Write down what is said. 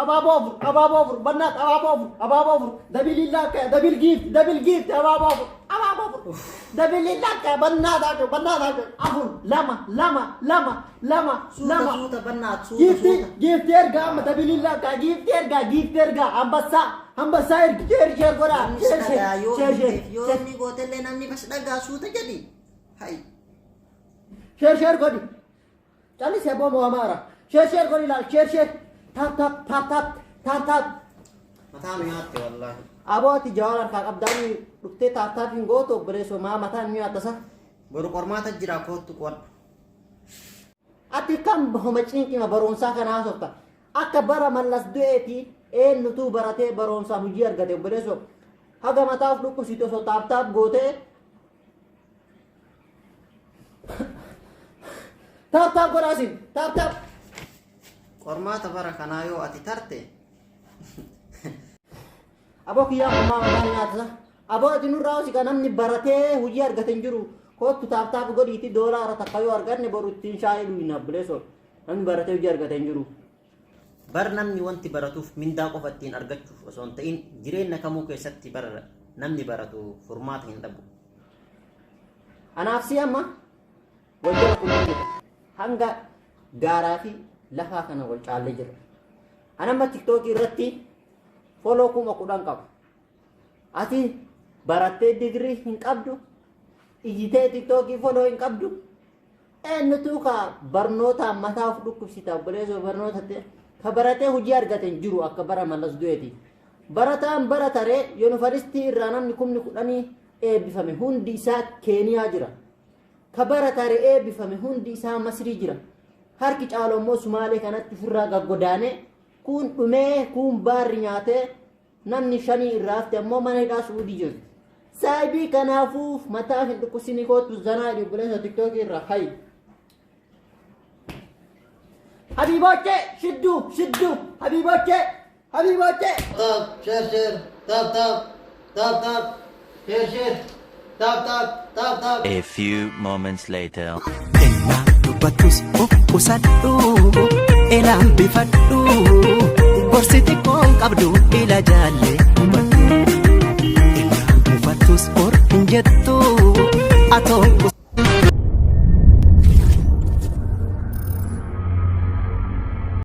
أبابوفر بنات أبابوفر دبل الله دبل جيفت أبابوفر دبل الله بنات أفر لما سوتا بنات جيفت يرجع أما دبل الله جيفت يرجع أمبسا شير قرا يوني قوتل نامني بس دقا سوتا جدي هاي شير قولي جاني سيبو موامارا شير قولي لا شير تاب متى مياتي والله أبواتي جوالان كاك أبداني ركتي تاب هنغوتو بريسو ما متى مياتا سا برو قرماتا جرا كوتو قوان أتي كم بهمچين كما برونسا كان آسوكتا أكا برا ملس دوئتي إن نتو براتي برونسا مجير غدي بريسو هاگا متاف لوكو سيتو سو تاب غوتي تاب غراسين تاب قرماتا برا كنايو أتي ترتي Aboo kiyyaa ammaa mataan nyaata aboo ati nurraa si kanamni baratee hojii argatan jiru kootu taaf godhiiti doolaara takka yoo arganne boru ittiin shaayii dhuyina bileesoo namni baratee hojii argatan jiru. Bar namni wanti baratuuf mindaa qofa ittiin argachuuf osoo hin ta'in jireenya kamuu keessatti bara namni baratu furmaata hin dhabu. Anaaf si amma wal jala qunnamudha hanga gaaraa fi lafaa kana wal caallee jira. Anamma tiktookii irratti follow kuma kudhan qabu. Ati barattee digrii hin qabdu, ijitee tiktookii follow hin qabdu. Eenyutu ka barnoota mataaf dhukkubsita obboleessoo barnoota ka baratee hojii argatan jiru akka bara mallas du'eeti. Barataan barataree yuunivarsiitii irraa namni kumni kudhanii eebbifame hundi isaa Keeniyaa jira. Ka barataree eebbifame hundi isaa Masrii jira. Harki caaloo immoo Sumaalee kanatti firraa gaggodaanee kun dhumee kun baarri nyaatee namni shanii irraa hafte ammoo mana hidhaa Suudii jiru. Saayibii kanaafuu mataa hin dhukkubsini kootu zanaa jedhu buleessa tiktookii irraa hayi. Habiboche shiddu Habiboche share tap A few moments later. Ella dubbatus usadhu elaan bifadhu gorsiti koon qabdu ila jaalle hubadhu elaan buufattus or hin jettu atoo